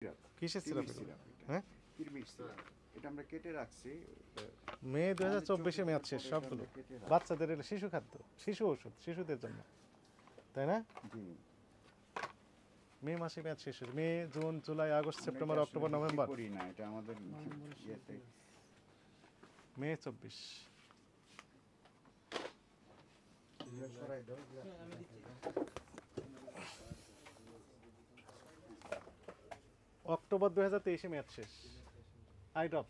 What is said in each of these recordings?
কিসের syrup syrup হ্যাঁ Kirmir syrup এটা আমরা কেটে রাখছি মে 2024 মেয়াদ শেষ সবগুলো বাচ্চাদের এলে শিশু খাদ্য শিশু ওষুধ শিশুদের জন্য তাই না জি মে মাসে মেয়াদ শেষ হয়েছে May June July August September October November করি না এটা আমাদের ইয়েতে মে 24 সরাই দাও অক্টোবর 2023 মেয়াদ শেষ আইডপ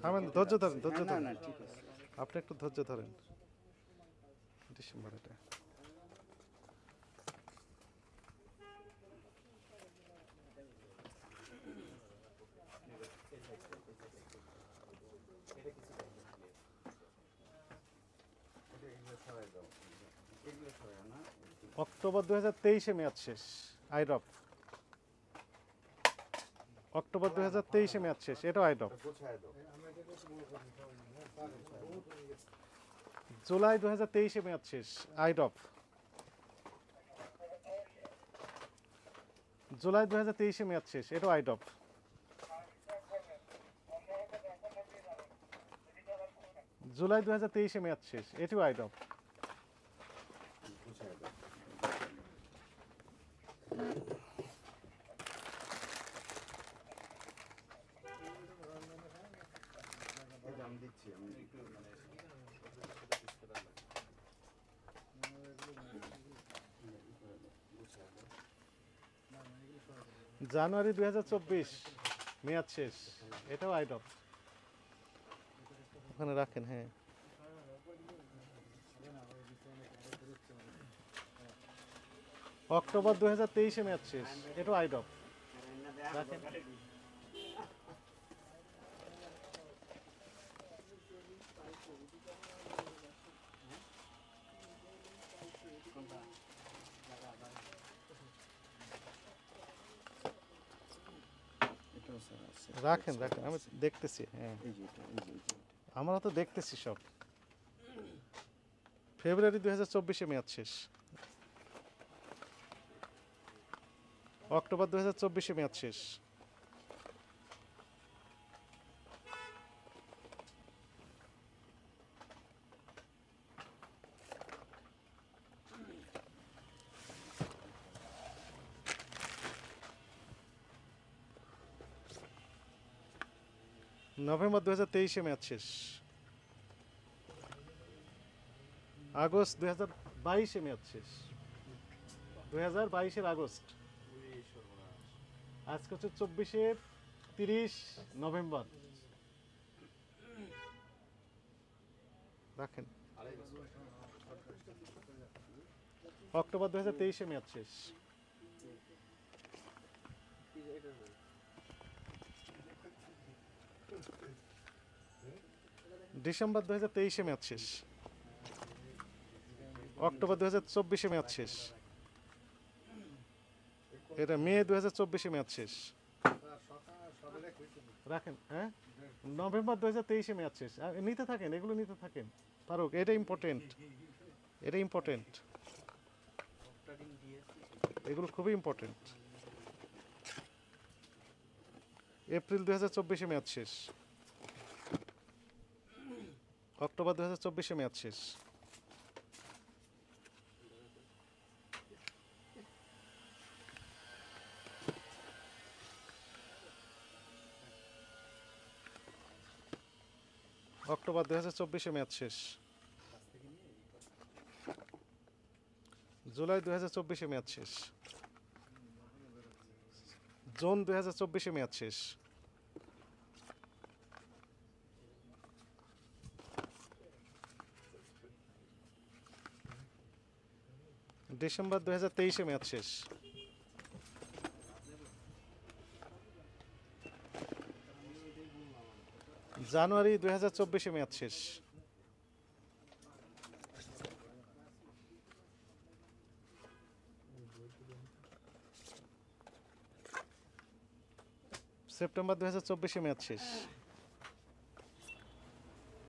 থামেন ধৈর্য ধরেন ধৈর্য না ধরেন না ঠিক আছে আপনি একটু ধৈর্য ধরেন ডিসেম্বর এটা অক্টোবর 2023 মেয়াদ শেষ আইডপ অক্টোবর 2023 মেয়াদ শেষ এটাও আইডপ জুলাই 2023 মেয়াদ শেষ আইডপ জুলাই 2023 মেয়াদ শেষ এটাও আইডপ জুলাই 2023 মেয়াদ শেষ এটিও আইডপ আমি দিচ্ছি আমি জানুয়ারি 2024 মেয়াদ শেষ এটাও আইডপ ওখানে রাখেন হ্যাঁ অক্টোবর 2023 মেয়াদ শেষ এটাও আইডপ রাখেন রাখেন রাখেন আমি দেখতেছি হ্যাঁ আমরা তো দেখতেছি সব ফেব্রুয়ারি 2024 মেয়াদ শেষ অক্টোবর 2024 মেয়াদ শেষ নভেম্বর 2023 মেয়াদ শেষ আগস্ট 2022 মেয়াদ শেষ 2022 আগস্ট আজকে হচ্ছে 30 নভেম্বর রাখেন অক্টোবর 2023 মেয়াদ শেষ ডিসেম্বর 2023 মেয়াদ শেষ অক্টোবর 2024 মেয়াদ শেষ এটা মে 2024 মেয়াদ শেষ রাখেন হ্যাঁ নভেম্বর 2023 মেয়াদ শেষ নিতে থাকেন এগুলো নিতে থাকেন ফারুক এটা ইম্পর্টেন্ট এটা ইম্পর্টেন্ট এগুলো খুবই ইম্পর্টেন্ট এপ্রিল 2024 মেয়াদ শেষ অক্টোবর 2024 মেয়াদ শেষ অক্টোবর 2024 মেয়াদ শেষ জুলাই 2024 মেয়াদ শেষ জুন 2024 মেয়াদ শেষ ডিসেম্বর 2023 মেয়াদ শেষ জানুয়ারি 2024 মেয়াদ শেষ সেপ্টেম্বর 2024 মেয়াদ শেষ